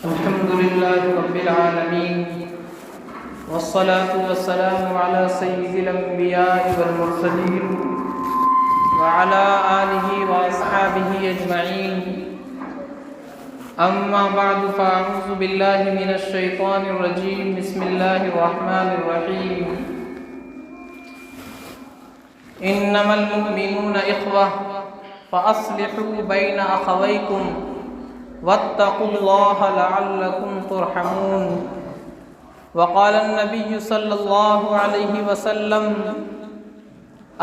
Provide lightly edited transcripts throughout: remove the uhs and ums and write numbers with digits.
الحمد لله رب العالمين والصلاة والسلام على سيد الأنبياء والمرسلين وعلى آله وأصحابه أجمعين أما بعد فأعوذ بالله من الشيطان الرجيم بسم الله الرحمن الرحيم إنما المؤمنون إخوة فأصلحوا بين أخويكم واتقوا الله لعلكم ترحمون وقال النبي صلى الله عليه وسلم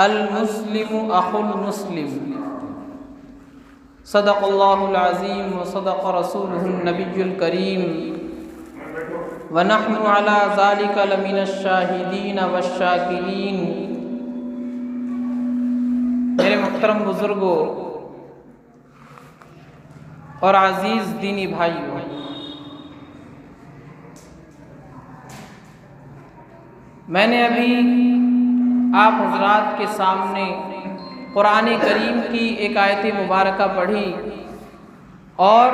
المسلم أخو المسلم صدق الله العظيم وصدق رسوله النبي الكريم ونحن على ذلك لمن الشاهدين والشاكرين۔ میرے محترم بزرگوں اور عزیز دینی بھائیوں، میں نے ابھی آپ حضرات کے سامنے قرآن کریم کی ایک آیت مبارکہ پڑھی اور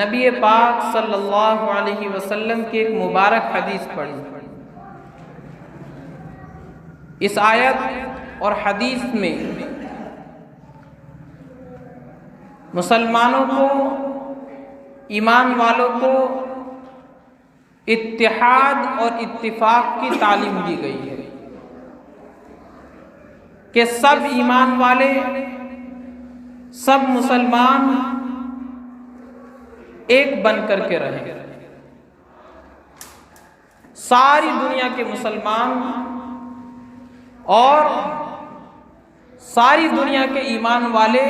نبی پاک صلی اللہ علیہ وسلم کی ایک مبارک حدیث پڑھی۔ اس آیت اور حدیث میں مسلمانوں کو، ایمان والوں کو اتحاد اور اتفاق کی تعلیم دی گئی ہے کہ سب ایمان والے، سب مسلمان ایک بن کر کے رہیں۔ ساری دنیا کے مسلمان اور ساری دنیا کے ایمان والے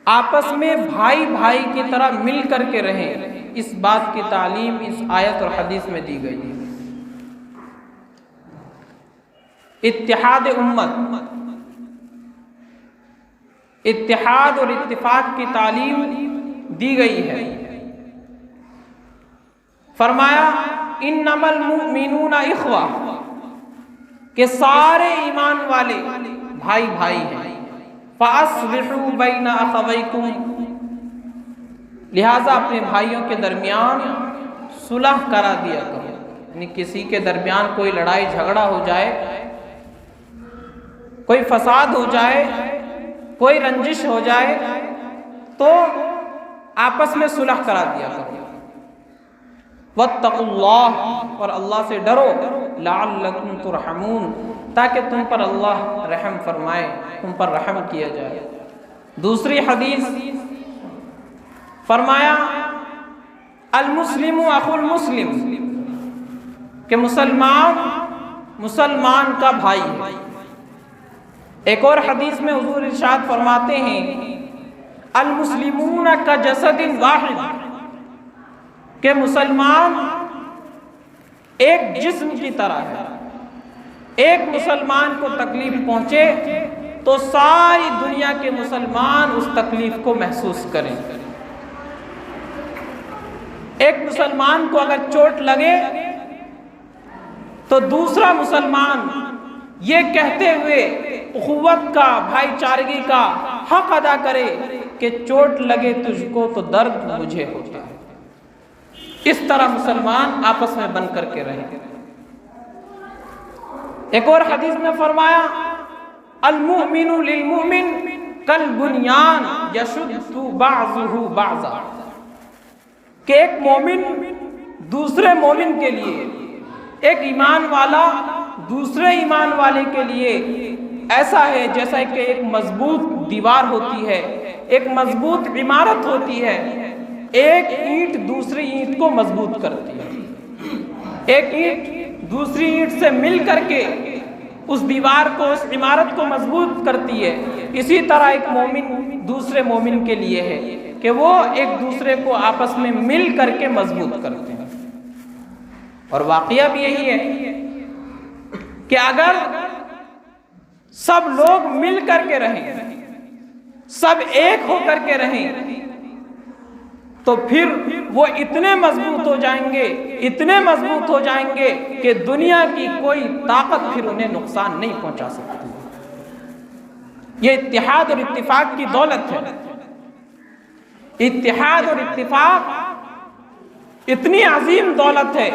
آپس میں بھائی بھائی کی طرح مل کر کے رہیں، اس بات کی تعلیم اس آیت اور حدیث میں دی گئی ہے۔ اتحاد امت، اتحاد اور اتفاق کی تعلیم دی گئی ہے۔ فرمایا انما المؤمنون اخوہ، کہ سارے ایمان والے بھائی بھائی ہیں۔ فَأَصْلِحُوا بَيْنَ أَخَوَيْكُمْ، لہٰذا اپنے بھائیوں کے درمیان صلح کرا دیا کرو۔ یعنی کسی کے درمیان کوئی لڑائی جھگڑا ہو جائے، کوئی فساد ہو جائے، کوئی رنجش ہو جائے تو آپس میں صلح کرا دیا کرو۔ وَاتَّقُوا اللَّهَ، اور اللہ سے ڈرو، لَعَلَّكُمْ تُرْحَمُونَ، تاکہ تم پر اللہ رحم فرمائے، تم پر رحم کیا جائے۔ دوسری حدیث فرمایا المسلم اخو المسلم، کہ مسلمان کا بھائی ہے۔ ایک اور حدیث میں حضور ارشاد فرماتے ہیں المسلمون کجسد واحد، کہ مسلمان ایک جسم کی طرح ہے۔ ایک مسلمان کو تکلیف پہنچے تو ساری دنیا کے مسلمان اس تکلیف کو محسوس کریں۔ ایک مسلمان کو اگر چوٹ لگے تو دوسرا مسلمان یہ کہتے ہوئے اخوت کا، بھائی چارگی کا حق ادا کرے کہ چوٹ لگے تجھ کو تو درد مجھے ہوتا ہے۔ اس طرح مسلمان آپس میں بن کر کے رہیں۔ ایک اور حدیث میں فرمایا المؤمن للمؤمن کالبنیان یشد بعضہ بعضا، کہ ایک مومن دوسرے مومن کے لیے، ایک ایمان والا دوسرے ایمان والے کے لیے ایسا ہے جیسا کہ ایک مضبوط دیوار ہوتی ہے، ایک مضبوط عمارت ہوتی ہے۔ ایک اینٹ دوسری اینٹ کو مضبوط کرتی ہے، ایک اینٹ دوسری اینٹ سے مل کر کے اس دیوار کو، اس عمارت کو مضبوط کرتی ہے۔ اسی طرح ایک مومن دوسرے مومن کے لیے ہے کہ وہ ایک دوسرے کو آپس میں مل کر کے مضبوط کرتے ہیں۔ اور واقعہ بھی یہی ہے کہ اگر سب لوگ مل کر کے رہیں، سب ایک ہو کر کے رہیں تو پھر وہ اتنے مضبوط ہو جائیں گے، اتنے مضبوط ہو جائیں گے کہ دنیا کی کوئی طاقت پھر انہیں نقصان نہیں پہنچا سکتی۔ یہ اتحاد اور اتفاق کی دولت ہے۔ اتحاد اور اتفاق اتنی عظیم دولت ہے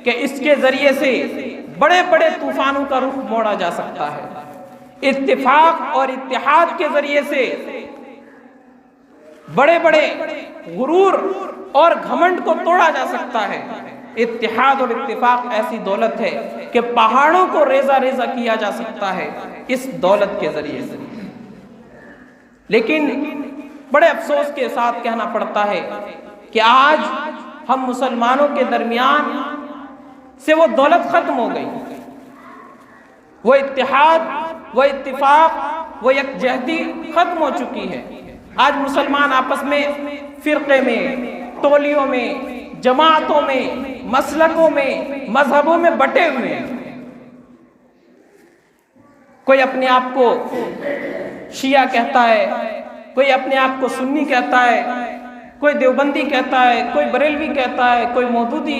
کہ اس کے ذریعے سے بڑے بڑے طوفانوں کا رخ موڑا جا سکتا ہے۔ اتفاق اور اتحاد کے ذریعے سے بڑے بڑے غرور اور گھمنڈ کو توڑا جا سکتا ہے۔ اتحاد اور اتفاق ایسی دولت ہے کہ پہاڑوں کو ریزہ ریزہ کیا جا سکتا ہے اس دولت کے ذریعے سے۔ لیکن بڑے افسوس کے ساتھ کہنا پڑتا ہے کہ آج ہم مسلمانوں کے درمیان سے وہ دولت ختم ہو گئی، وہ اتحاد، وہ اتفاق، وہ یکجہتی ختم ہو چکی ہے۔ آج مسلمان آپس میں فرقے میں، ٹولیوں میں، جماعتوں میں، مسلکوں میں، مذہبوں میں بٹے ہوئے ہیں۔ کوئی اپنے آپ کو شیعہ کہتا ہے، کوئی اپنے آپ کو سنی کہتا ہے، کوئی دیوبندی کہتا ہے، کوئی بریلوی کہتا ہے، کوئی مودودی،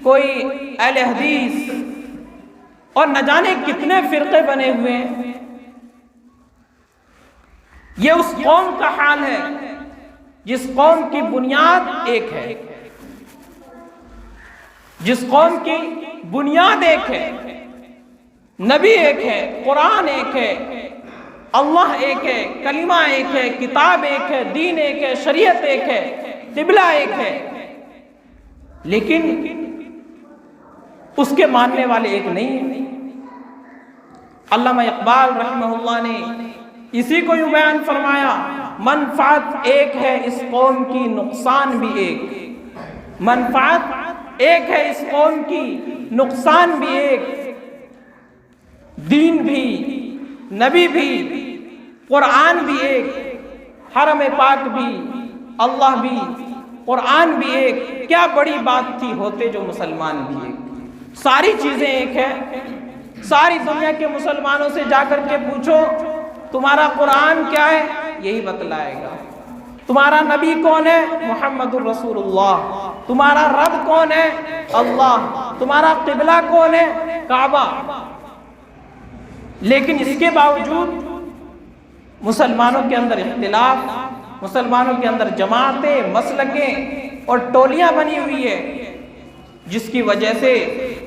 کوئی اہل حدیث، اور نہ جانے کتنے فرقے بنے ہوئے ہیں۔ یہ اس قوم کا حال ہے جس قوم کی بنیاد ایک ہے، جس قوم کی بنیاد ایک ہے، نبی ایک ہے، قرآن ایک ہے، اللہ ایک ہے، کلمہ ایک ہے، کتاب ایک ہے، دین ایک ہے، شریعت ایک ہے، قبلہ ایک ہے، لیکن اس کے ماننے والے ایک نہیں ہیں۔ علامہ اقبال رحمہ اللہ نے اسی کو یوں بیان فرمایا، منفعت ایک ہے اس قوم کی، نقصان بھی ایک۔ منفعت ایک ہے اس قوم کی، نقصان بھی ایک۔ دین بھی، نبی بھی، قرآن بھی ایک، حرم پاک بھی، اللہ بھی، قرآن بھی ایک۔ کیا بڑی بات تھی ہوتے جو مسلمان بھی ایک۔ ساری چیزیں ایک ہے۔ ساری دنیا کے مسلمانوں سے جا کر کے پوچھو تمہارا قرآن کیا ہے، یہی بتلائے گا۔ تمہارا نبی کون ہے؟ محمد الرسول اللہ۔ تمہارا رب کون ہے؟ اللہ۔ تمہارا قبلہ کون ہے؟ کعبہ۔ لیکن اس کے باوجود مسلمانوں کے اندر اختلاف، مسلمانوں کے اندر جماعتیں، مسلکیں اور ٹولیاں بنی ہوئی ہے، جس کی وجہ سے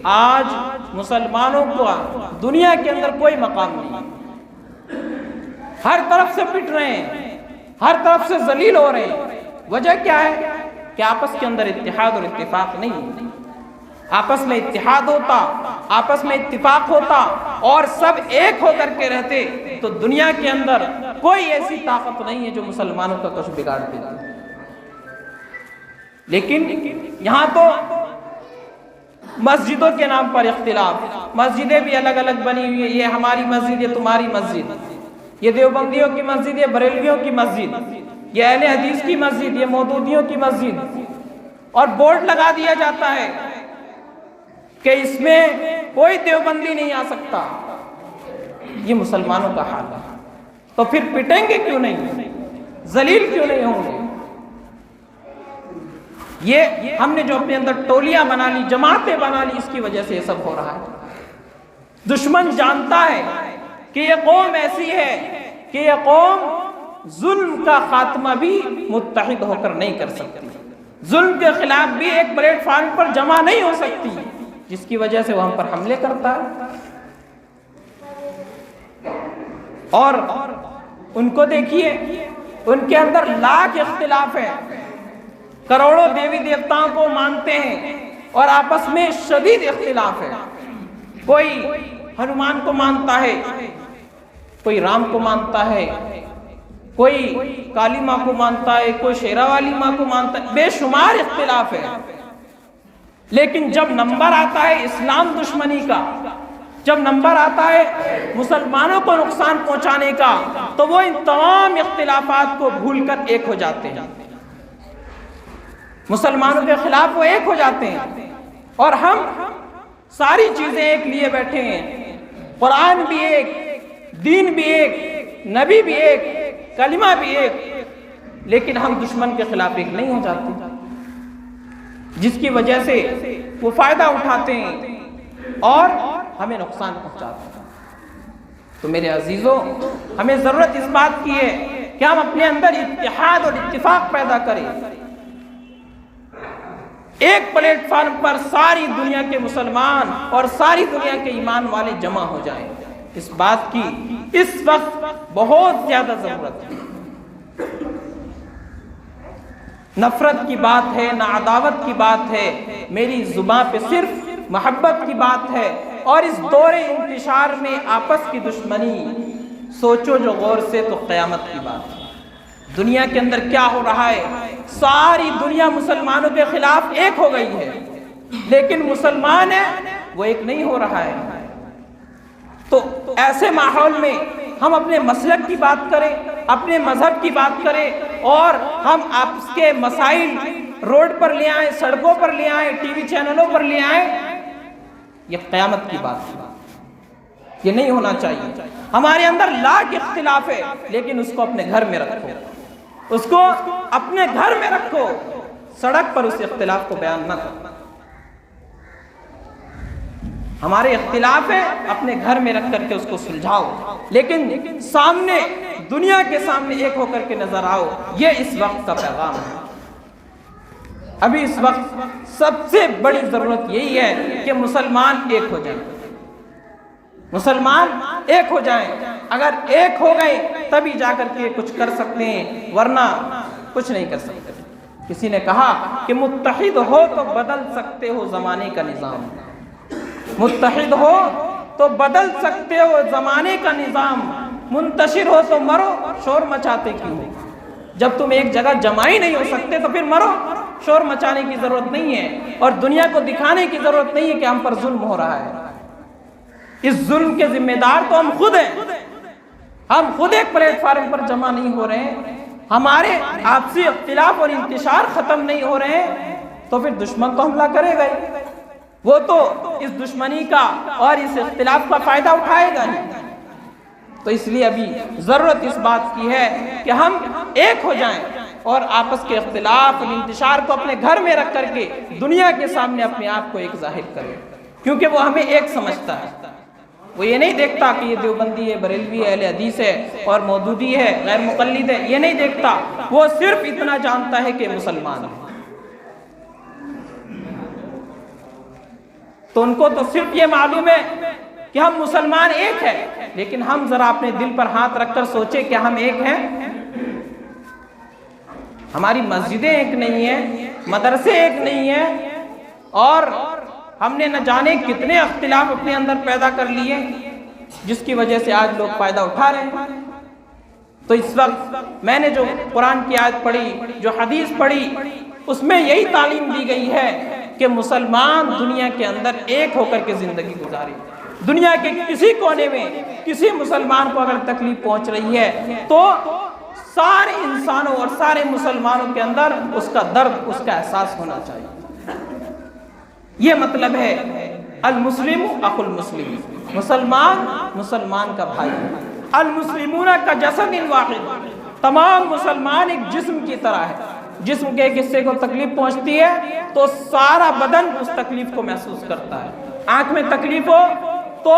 آج مسلمانوں کو دنیا کے اندر کوئی مقام نہیں۔ ہر طرف سے پٹ رہے ہیں، ہر طرف سے ذلیل ہو رہے ہیں۔ وجہ کیا ہے؟ کہ آپس کے اندر اتحاد اور اتفاق نہیں۔ آپس میں اتحاد ہوتا، آپس میں اتفاق ہوتا اور سب ایک ہو کر کے رہتے تو دنیا کے اندر کوئی ایسی طاقت نہیں ہے جو مسلمانوں کا کچھ بگاڑ دیتی۔ لیکن یہاں تو مسجدوں کے نام پر اختلاف، مسجدیں بھی الگ الگ بنی ہوئی ہیں، یہ ہماری مسجد، یہ تمہاری مسجد، یہ دیوبندیوں کی مسجد، یہ بریلویوں کی مسجد، یہ اہل حدیث کی مسجد، یہ مودودیوں کی مسجد، اور بورڈ لگا دیا جاتا ہے کہ اس میں کوئی دیوبندی نہیں آ سکتا۔ یہ مسلمانوں کا حال ہے۔ تو پھر پٹیں گے کیوں نہیں؟ ذلیل کیوں نہیں ہوں گے؟ یہ ہم نے جو اپنے اندر ٹولیاں بنا لی، جماعتیں بنا لی، اس کی وجہ سے یہ سب ہو رہا ہے۔ دشمن جانتا ہے کہ یہ قوم ایسی ہے کہ یہ قوم ظلم کا خاتمہ بھی متحد ہو کر نہیں کر سکتی، ظلم کے خلاف بھی ایک پلیٹ فارم پر جمع نہیں ہو سکتی، جس کی وجہ سے وہ ہم پر حملے کرتا ہے۔ اور ان کو دیکھیے، ان کے اندر لاکھ اختلاف ہے، کروڑوں دیوی دیوتاؤں کو مانتے ہیں اور آپس میں شدید اختلاف ہے۔ کوئی ہنومان کو مانتا ہے، کوئی رام کو مانتا ہے، کوئی کالی ماں کو مانتا ہے، کوئی شیرا والی ماں کو مانتا ہے، بے شمار اختلاف ہے۔ لیکن جب نمبر آتا ہے اسلام دشمنی کا، جب نمبر آتا ہے مسلمانوں کو نقصان پہنچانے کا، تو وہ ان تمام اختلافات کو بھول کر ایک ہو جاتے ہیں، مسلمانوں کے خلاف وہ ایک ہو جاتے ہیں، اور ہم ساری چیزیں ایک لیے بیٹھے ہیں، قرآن بھی ایک، دین بھی ایک، نبی بھی ایک، کلمہ بھی ایک، لیکن ہم دشمن کے خلاف ایک نہیں ہو جاتے، جس کی وجہ سے وہ فائدہ اٹھاتے ہیں اور ہمیں نقصان پہنچاتے ہیں۔ تو میرے عزیزوں، ہمیں ضرورت اس بات کی ہے کہ کہ ہم اپنے اندر اتحاد اور اتفاق پیدا کریں، ایک پلیٹ فارم پر ساری دنیا کے مسلمان اور ساری دنیا کے ایمان والے جمع ہو جائیں۔ اس بات کی اس وقت بہت زیادہ ضرورت ہے۔ نفرت کی بات ہے، نہ عداوت کی بات ہے، میری زبان پہ صرف محبت کی بات ہے۔ اور اس دور انتشار میں آپس کی دشمنی سوچو جو غور سے تو قیامت کی بات ہے۔ دنیا کے اندر کیا ہو رہا ہے؟ ساری دنیا مسلمانوں کے خلاف ایک ہو گئی ہے، لیکن مسلمان ہے وہ ایک نہیں ہو رہا ہے۔ تو ایسے ماحول میں ہم اپنے مسلک کی بات کریں، اپنے مذہب کی بات کریں، اور ہم آپس کے مسائل روڈ پر لے آئیں، سڑکوں پر لے آئیں، ٹی وی چینلوں پر لے آئیں، یہ قیامت کی بات ہے۔ یہ نہیں ہونا چاہیے۔ ہمارے اندر لاکھ اختلاف ہے، لیکن اس کو اپنے گھر میں رکھو، اس کو اپنے گھر میں رکھو، سڑک پر اس اختلاف کو بیان نہ کرو۔ ہمارے اختلاف ہے، اپنے گھر میں رکھ کر کے اس کو سلجھاؤ، لیکن سامنے دنیا کے سامنے ایک ہو کر کے نظر آؤ۔ یہ اس وقت کا پیغام ہے۔ ابھی اس وقت سب سے بڑی ضرورت یہی ہے کہ مسلمان ایک ہو جائیں، مسلمان ایک ہو جائیں۔ اگر ایک ہو گئے تبھی جا کر کے کچھ کر سکتے ہیں، ورنہ کچھ نہیں کر سکتے۔ کسی نے کہا کہ متحد ہو تو بدل سکتے ہو زمانے کا نظام، متحد ہو تو بدل سکتے ہو زمانے کا نظام، منتشر ہو تو مرو، شور مچاتے کیوں ہو؟ جب تم ایک جگہ جمع ہی نہیں ہو سکتے تو پھر مرو، شور مچانے کی ضرورت نہیں ہے، اور دنیا کو دکھانے کی ضرورت نہیں ہے کہ ہم پر ظلم ہو رہا ہے۔ اس ظلم کے ذمہ دار تو ہم خود ہیں۔ ہم خود ایک پلیٹ فارم پر جمع نہیں ہو رہے ہیں، ہمارے آپسی اختلاف اور انتشار ختم نہیں ہو رہے ہیں، تو پھر دشمن تو حملہ کرے گا ہی، وہ تو اس دشمنی کا اور اس اختلاف کا فائدہ اٹھائے گا ہی۔ تو اس لیے ابھی ضرورت اس بات کی ہے کہ ہم ایک ہو جائیں اور آپس کے اختلاف اور انتشار کو اپنے گھر میں رکھ کر کے دنیا کے سامنے اپنے آپ کو ایک ظاہر کریں، کیونکہ وہ ہمیں ایک سمجھتا ہے۔ وہ یہ نہیں دیکھتا کہ یہ دیوبندی ہے، بریلوی ہے، اہل حدیث ہے اور مودودی ہے، غیر مقلد ہے، یہ نہیں دیکھتا۔ وہ صرف اتنا جانتا ہے کہ مسلمان ہے۔ تو ان کو تو صرف یہ معلوم ہے کہ ہم مسلمان ایک ہیں، لیکن ہم ذرا اپنے دل پر ہاتھ رکھ کر سوچیں کہ ہم ایک ہیں؟ ہماری مسجدیں ایک نہیں ہیں، مدرسے ایک نہیں ہیں، اور ہم نے نہ جانے کتنے اختلاف اپنے اندر پیدا کر لیے، جس کی وجہ سے آج لوگ فائدہ اٹھا رہے ہیں۔ تو اس وقت میں نے جو قرآن کی آیت پڑھی، جو حدیث پڑھی، اس میں یہی تعلیم دی گئی ہے کہ مسلمان دنیا کے اندر ایک ہو کر کے زندگی گزارے۔ دنیا کے کسی کونے میں کسی مسلمان کو اگر تکلیف پہنچ رہی ہے تو سارے انسانوں اور سارے مسلمانوں کے اندر اس کا درد، اس کا احساس ہونا چاہیے۔ یہ مطلب ہے المسلم اخو المسلم، مسلمان مسلمان کا بھائی، المسلمون کا جسد واحد، تمام مسلمان ایک جسم کی طرح ہے۔ جسم کے ایک حصے کو تکلیف پہنچتی ہے تو سارا بدن اس تکلیف کو محسوس کرتا ہے۔ آنکھ میں تکلیف ہو تو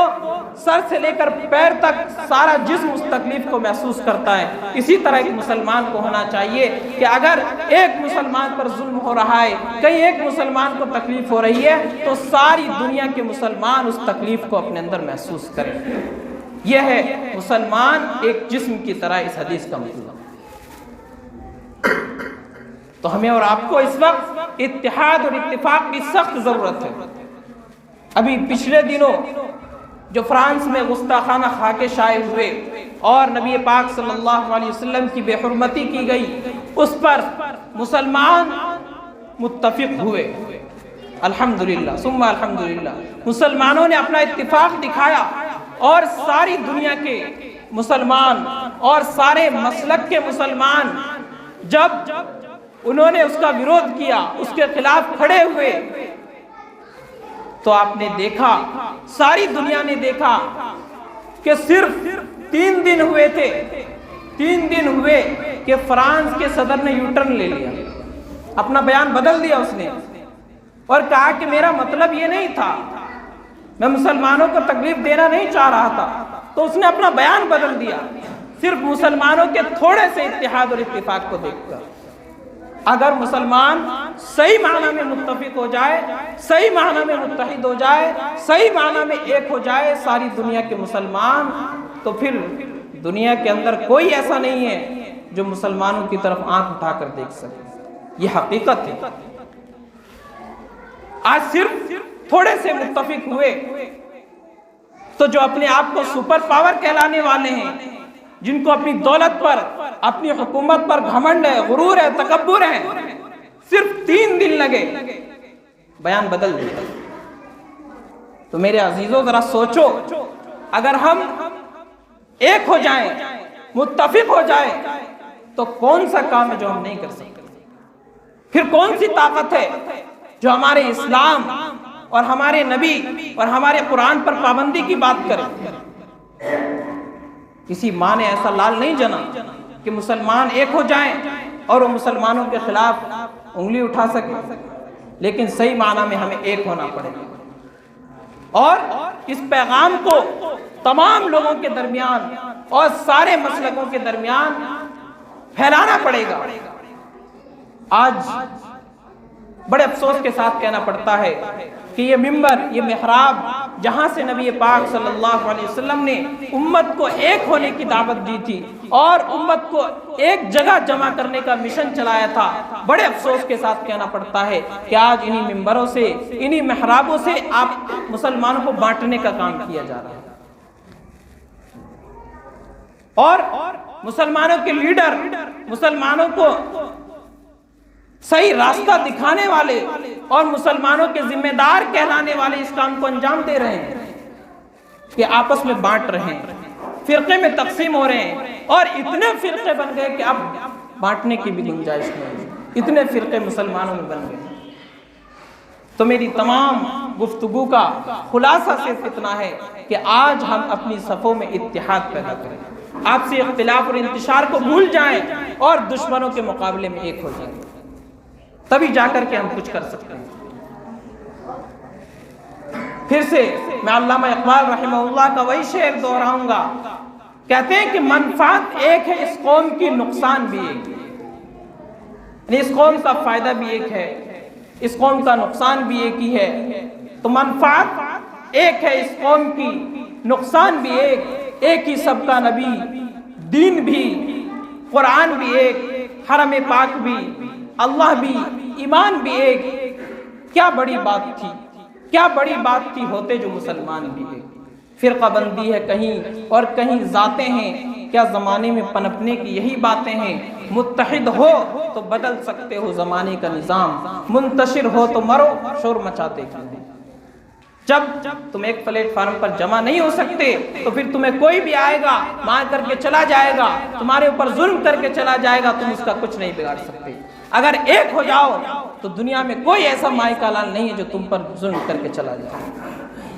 سر سے لے کر پیر تک سارا جسم اس تکلیف کو محسوس کرتا ہے۔ اسی طرح ایک مسلمان کو ہونا چاہیے کہ اگر ایک مسلمان پر ظلم ہو رہا ہے، کہیں ایک مسلمان کو تکلیف ہو رہی ہے، تو ساری دنیا کے مسلمان اس تکلیف کو اپنے اندر محسوس کریں۔ یہ ہے مسلمان ایک جسم کی طرح، اس حدیث کا مطلب۔ تو ہمیں اور آپ کو اس وقت اتحاد اور اتفاق کی سخت ضرورت ہے۔ ابھی پچھلے دنوں جو فرانس میں گستاخانہ خاکے شائع ہوئے اور نبی پاک صلی اللہ علیہ وسلم کی بے حرمتی کی گئی، اس پر مسلمان متفق ہوئے، الحمدللہ ثم الحمدللہ۔ مسلمانوں نے اپنا اتفاق دکھایا اور ساری دنیا کے مسلمان اور سارے مسلک کے مسلمان جب انہوں نے اس کا ویرودھ کیا، اس کے خلاف کھڑے ہوئے، تو آپ نے دیکھا، ساری دنیا نے دیکھا کہ صرف 3 دن ہوئے تھے، 3 دن ہوئے کہ فرانس کے صدر نے یو ٹرن لے لیا، اپنا بیان بدل دیا اس نے، اور کہا کہ میرا مطلب یہ نہیں تھا، میں مسلمانوں کو تکلیف دینا نہیں چاہ رہا تھا۔ تو اس نے اپنا بیان بدل دیا صرف مسلمانوں کے تھوڑے سے اتحاد اور اتفاق کو دیکھ کر۔ اگر مسلمان صحیح معنی میں متفق ہو جائے، صحیح معنی میں متحد ہو جائے، صحیح معنی میں ایک ہو جائے ساری دنیا کے مسلمان، تو پھر دنیا کے اندر کوئی ایسا نہیں ہے جو مسلمانوں کی طرف آنکھ اٹھا کر دیکھ سکے۔ یہ حقیقت ہے۔ آج صرف تھوڑے سے متفق ہوئے تو جو اپنے آپ کو سپر پاور کہلانے والے ہیں، جن کو اپنی دولت پر، اپنی حکومت پر گھمنڈ ہے، غرور ہے، تکبر ہے، صرف 3 دن لگے بیان بدل دیا۔ تو میرے عزیزوں ذرا سوچو، اگر ہم ایک ہو جائیں، متفق ہو جائیں، تو کون سا کام ہے جو ہم نہیں کر سکتے؟ پھر کون سی طاقت ہے جو ہمارے اسلام اور ہمارے نبی اور ہمارے قرآن پر پابندی کی بات کرے؟ کسی ماں نے ایسا لال نہیں جنا کہ مسلمان ایک ہو جائیں اور وہ مسلمانوں کے خلاف انگلی اٹھا سکے، لیکن صحیح معنی میں ہمیں ایک ہونا پڑے گا اور اس پیغام کو تمام لوگوں کے درمیان اور سارے مسلکوں کے درمیان پھیلانا پڑے گا۔ آج بڑے افسوس کے ساتھ کہنا پڑتا ہے کہ یہ منبر، یہ محراب، جہاں سے نبی پاک صلی اللہ علیہ وسلم نے امت کو ایک ہونے کی دعوت دی تھی اور امت کو ایک جگہ جمع کرنے کا مشن چلایا تھا، بڑے افسوس کے ساتھ کہنا پڑتا ہے کہ آج انہی منبروں سے، انہی محرابوں سے آپ مسلمانوں کو بانٹنے کا کام کیا جا رہا ہے۔ اور مسلمانوں کے لیڈر، مسلمانوں کو صحیح راستہ دکھانے والے اور مسلمانوں کے ذمہ دار کہلانے والے اس کام کو انجام دے رہے ہیں کہ آپس میں بانٹ رہے ہیں، فرقے میں تقسیم ہو رہے ہیں، اور اتنے فرقے بن گئے کہ اب بانٹنے کی بھی گنجائش نہیں، اتنے فرقے مسلمانوں میں بن گئے۔ تو میری تمام گفتگو کا خلاصہ صرف اتنا ہے کہ آج ہم اپنی صفوں میں اتحاد پیدا کریں، آپسی اختلاف اور انتشار کو بھول جائیں اور دشمنوں کے مقابلے میں ایک ہو جائیں، تبھی جا کر کے ہم کچھ کر سکتے ہیں۔ پھر سے میں علامہ اقبال رحمہ اللہ کا وہی شعر دہراؤں گا، کہتے ہیں کہ منفعت ایک ہے اس قوم کی، نقصان بھی ایک ہے، یعنی اس قوم کا فائدہ بھی ایک ہے، اس قوم کا نقصان بھی ایک ہی ہے۔ تو منفعت ایک ہے اس قوم کی، نقصان بھی ایک ہی سب کا نبی، دین بھی، قرآن بھی ایک، حرم پاک بھی، اللہ بھی، ایمان بھی ایک۔ کیا بڑی بات تھی، کیا بڑی بات تھی ہوتے جو مسلمان بھی ایک۔ فرقہ بندی ہے کہیں اور کہیں ذاتیں ہیں، کیا زمانے میں پنپنے کی یہی باتیں ہیں؟ متحد ہو تو بدل سکتے ہو زمانے کا نظام، منتشر ہو تو مرو شور مچاتے کیوں ہیں؟ جب تم ایک پلیٹ فارم پر جمع نہیں ہو سکتے تو پھر تمہیں کوئی بھی آئے گا، مار کر کے چلا جائے گا، تمہارے اوپر ظلم کر کے چلا جائے گا، تم اس کا کچھ نہیں بگاڑ سکتے۔ اگر ایک ہو جاؤ تو دنیا میں کوئی ایسا مائی کا لال نہیں ہے جو تم پر ظلم کر کے چلا جائے۔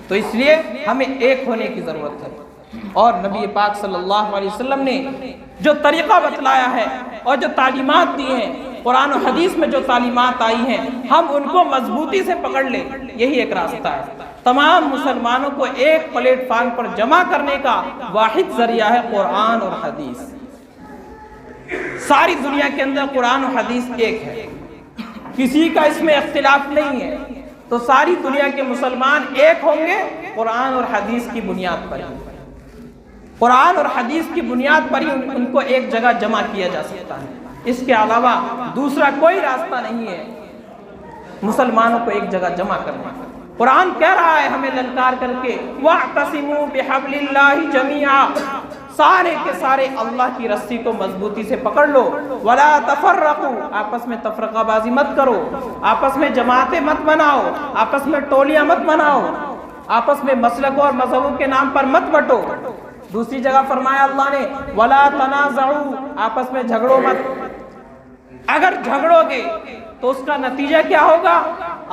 تو اس لیے ہمیں ایک ہونے کی ضرورت ہے، اور نبی پاک صلی اللہ علیہ وسلم نے جو طریقہ بتلایا ہے اور جو تعلیمات دی ہیں، قرآن و حدیث میں جو تعلیمات آئی ہیں، ہم ان کو مضبوطی سے پکڑ لیں، یہی ایک راستہ ہے۔ تمام مسلمانوں کو ایک پلیٹ فارم پر جمع کرنے کا واحد ذریعہ ہے قرآن اور حدیث۔ ساری دنیا کے اندر قرآن و حدیث ایک ہے، کسی کا اس میں اختلاف نہیں ہے، تو ساری دنیا کے مسلمان ایک ہوں گے قرآن اور حدیث کی بنیاد پر ہی۔ قرآن اور حدیث کی بنیاد پر ہی ان کو ایک جگہ جمع کیا جا سکتا ہے، اس کے علاوہ دوسرا کوئی راستہ نہیں ہے مسلمانوں کو ایک جگہ جمع کرنے کا۔ قرآن کہہ رہا ہے ہمیں للکار کر کے، وَاعْتَصِمُوا بِحَبْلِ اللَّهِ جَمِيعًا، سارے کے سارے اللہ کی رسی کو مضبوطی سے پکڑ لو، وَلَا تَفَرَّقُوا، آپس میں تفرقہ بازی مت کرو، آپس میں جماعتیں مت بناؤ، آپس میں ٹولیاں مت بناؤ، آپس میں مسلکوں اور مذہبوں کے نام پر مت بٹو۔ دوسری جگہ فرمایا اللہ نے وَلَا تَنَازَعُوا، آپس میں جھگڑو مت۔ اگر جھگڑو گے تو اس کا نتیجہ کیا ہوگا؟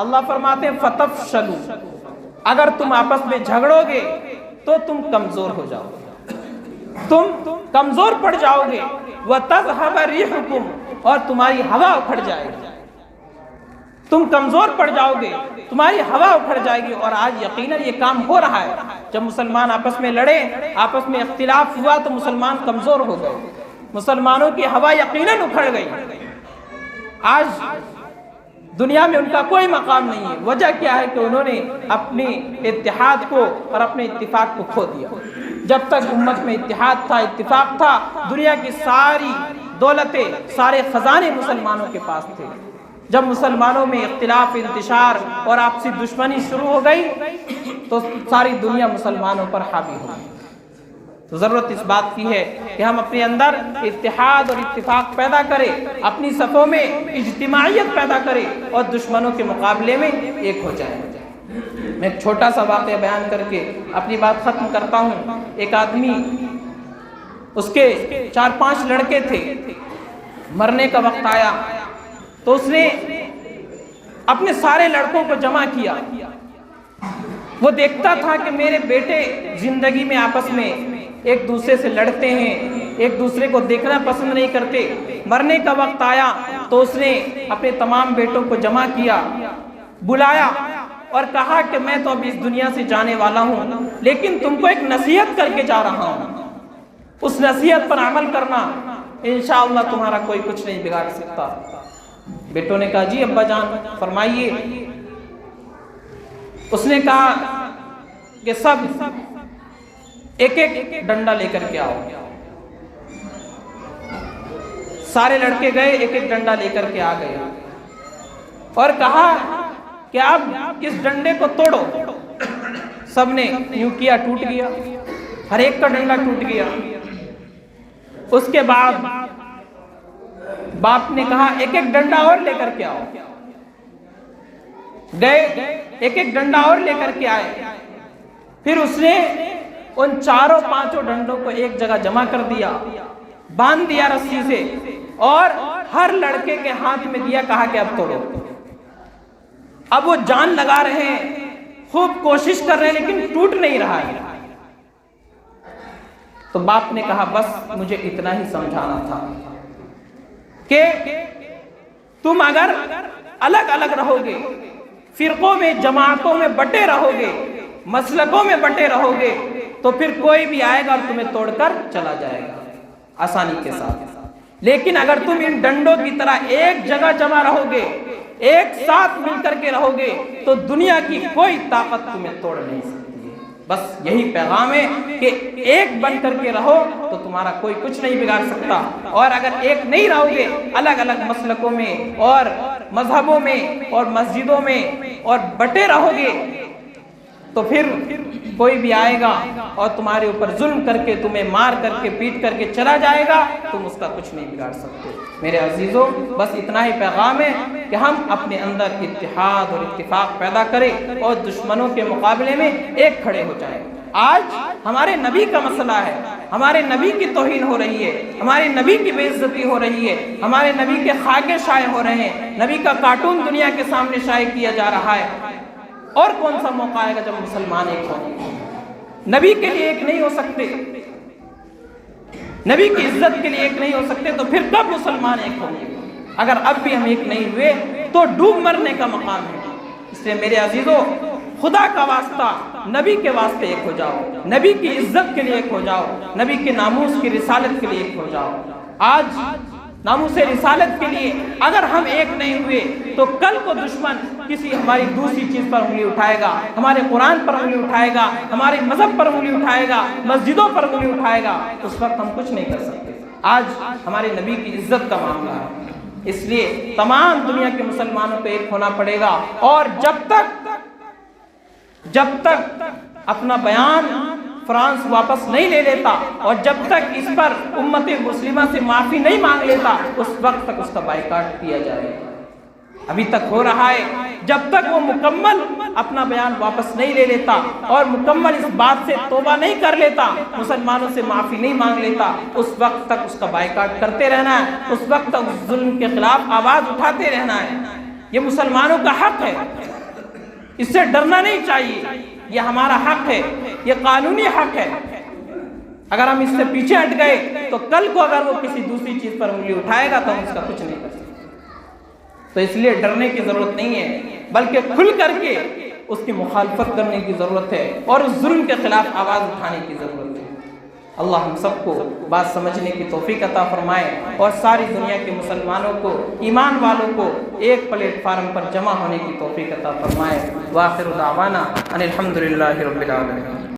اللہ فرماتے ہیں فَتَفْشَلُوا، اگر تم آپس میں جھگڑو گے تو تم کمزور ہو جاؤ گے، تم کمزور پڑ جاؤ گے، وَتَذْهَبَ رِيحُكُمْ، اور تمہاری ہوا اکھڑ جائے گی، تم کمزور پڑ جاؤ گے، تمہاری ہوا اکھڑ جائے گی۔ اور آج یقیناً یہ کام ہو رہا ہے، جب مسلمان آپس میں لڑے، آپس میں اختلاف ہوا تو مسلمان کمزور ہو گئے، مسلمانوں کی ہوا یقیناً اکھڑ گئی۔ آج دنیا میں ان کا کوئی مقام نہیں ہے۔ وجہ کیا ہے کہ انہوں نے اپنے اتحاد کو اور اپنے اتفاق کو کھو دیا۔ جب تک امت میں اتحاد تھا، اتفاق تھا، دنیا کی ساری دولتیں، سارے خزانے مسلمانوں کے پاس تھے۔ جب مسلمانوں میں اختلاف، انتشار اور آپسی دشمنی شروع ہو گئی تو ساری دنیا مسلمانوں پر حاوی ہو گئی۔ تو ضرورت اس بات کی ہے کہ ہم اپنے اندر اتحاد اور اتفاق پیدا کریں، اپنی صفوں میں اجتماعیت پیدا کریں اور دشمنوں کے مقابلے میں ایک ہو جائیں۔ میں ایک چھوٹا سا واقعہ بیان کر کے اپنی بات ختم کرتا ہوں۔ ایک آدمی، اس کے 4-5 لڑکے تھے، مرنے کا وقت آیا تو اس نے اپنے سارے لڑکوں کو جمع کیا۔ وہ دیکھتا تھا کہ میرے بیٹے زندگی میں آپس میں ایک دوسرے سے لڑتے ہیں، ایک دوسرے کو دیکھنا پسند نہیں کرتے۔ مرنے کا وقت آیا تو اس نے اپنے تمام بیٹوں کو جمع کیا، بلایا اور کہا کہ میں تو اب اس دنیا سے جانے والا ہوں، لیکن تم کو ایک نصیحت کر کے جا رہا ہوں، اس نصیحت پر عمل کرنا، انشاءاللہ تمہارا کوئی کچھ نہیں بگاڑ سکتا۔ بیٹوں نے کہا جی ابا جان فرمائیے۔ اس نے کہا کہ سب ایک ایک ڈنڈا لے کر کے آؤ۔ سارے لڑکے گئے، ایک ایک ڈنڈا لے کر کے آ گئے اور کہا کہ اب اس ڈنڈے کو توڑو۔ سب نے یوں کیا، ٹوٹ گیا، ہر ایک کا ڈنڈا ٹوٹ گیا۔ اس کے بعد باپ نے کہا ایک ایک ڈنڈا اور لے کر کے آؤ۔ گئے، ایک ایک ڈنڈا اور لے کر کے آئے۔ پھر اس نے ان 4-5 ڈنڈوں کو ایک جگہ جمع کر دیا، باندھ دیا رسی سے اور ہر لڑکے کے ہاتھ میں دیا، کہا کہ اب توڑو۔ اب وہ جان لگا رہے ہیں، خوب کوشش کر رہے ہیں، لیکن ٹوٹ نہیں رہا ہے۔ تو باپ نے کہا بس مجھے اتنا ہی سمجھانا تھا کہ تم اگر الگ الگ رہو گے، فرقوں میں، جماعتوں میں بٹے رہو گے، مسلکوں میں بٹے رہو گے، تو پھر کوئی بھی آئے گا اور تمہیں توڑ کر چلا جائے گا آسانی کے ساتھ۔ لیکن اگر تم ان ڈنڈوں کی طرح ایک جگہ جمع رہو گے، ایک ساتھ مل کر کے رہو گے، تو دنیا کی کوئی طاقت تمہیں توڑ نہیں سکتی ہے۔ بس یہی پیغام ہے کہ ایک بن کر کے رہو تو تمہارا کوئی کچھ نہیں بگاڑ سکتا، اور اگر ایک نہیں رہو گے، الگ الگ مسلکوں میں اور مذہبوں میں اور مسجدوں میں اور بٹے رہو گے، تو پھر کوئی بھی آئے گا اور تمہارے اوپر ظلم کر کے، تمہیں مار کر کے، پیٹ کر کے چلا جائے گا، تم اس کا کچھ نہیں بگاڑ سکتے۔ میرے عزیزوں، بس اتنا ہی پیغام ہے کہ ہم اپنے اندر اتحاد اور اتفاق پیدا کریں اور دشمنوں کے مقابلے میں ایک کھڑے ہو جائیں۔ آج ہمارے نبی کا مسئلہ ہے، ہمارے نبی کی توہین ہو رہی ہے، ہمارے نبی کی بے عزتی ہو رہی ہے، ہمارے نبی کے خاکے شائع ہو رہے ہیں، نبی کا کارٹون دنیا کے سامنے شائع کیا جا رہا ہے۔ اور کون سا موقع آئے گا جب مسلمان ایک ہوں؟ نبی کے لیے ایک نہیں ہو سکتے، نبی کی عزت کے لیے ایک نہیں ہو سکتے، تو پھر کب مسلمان ایک ہوں گے؟ اگر اب بھی ہم ایک نہیں ہوئے تو ڈوب مرنے کا مقام ہے۔ اس لیے میرے عزیزوں، خدا کا واسطہ نبی کے واسطے ایک ہو جاؤ، نبی کی عزت کے لیے ایک ہو جاؤ، نبی کے ناموس کی رسالت کے لیے ایک ہو جاؤ۔ آج ناموس رسالت کے لیے اگر ہم ایک نہیں ہوئے تو کل کو دشمن کسی ہماری دوسری چیز پر انگلی اٹھائے گا، ہمارے قرآن پر انگلی اٹھائے گا، ہمارے مذہب پر انگلی اٹھائے گا، مسجدوں پر انگلی اٹھائے گا، اس وقت ہم کچھ نہیں کر سکتے۔ آج ہمارے نبی کی عزت کا معاملہ ہے، اس لیے تمام دنیا کے مسلمانوں پہ ایک ہونا پڑے گا، اور جب تک اپنا بیان فرانس واپس نہیں لے لیتا اور جب تک اس پر امت مسلمہ سے معافی نہیں مانگ لیتا، اس وقت تک اس کا بائیکاٹ کیا جائے گا۔ ابھی تک ہو رہا ہے، جب تک وہ مکمل اپنا بیان واپس نہیں لے لیتا اور مکمل اس بات سے توبہ نہیں کر لیتا، مسلمانوں سے معافی نہیں مانگ لیتا، اس وقت تک اس کا بائیکاٹ کرتے رہنا ہے، اس وقت تک اس ظلم کے خلاف آواز اٹھاتے رہنا ہے۔ یہ مسلمانوں کا حق ہے، اس سے ڈرنا نہیں چاہیے، یہ ہمارا حق ہے، یہ قانونی حق ہے۔ اگر ہم اس سے پیچھے ہٹ گئے تو کل کو اگر وہ کسی دوسری چیز پر انگلی اٹھائے گا تو ہم اس کا کچھ نہیں کر سکتے۔ تو اس لیے ڈرنے کی ضرورت نہیں ہے، بلکہ کھل کر کے اس کی مخالفت کرنے کی ضرورت ہے اور اس ظلم کے خلاف آواز اٹھانے کی ضرورت ہے۔ اللہ ہم سب کو بات سمجھنے کی توفیق عطا فرمائے اور ساری دنیا کے مسلمانوں کو، ایمان والوں کو ایک پلیٹ فارم پر جمع ہونے کی توفیق عطا فرمائے۔ وآخر دعوانا ان الحمدللہ رب العالمین۔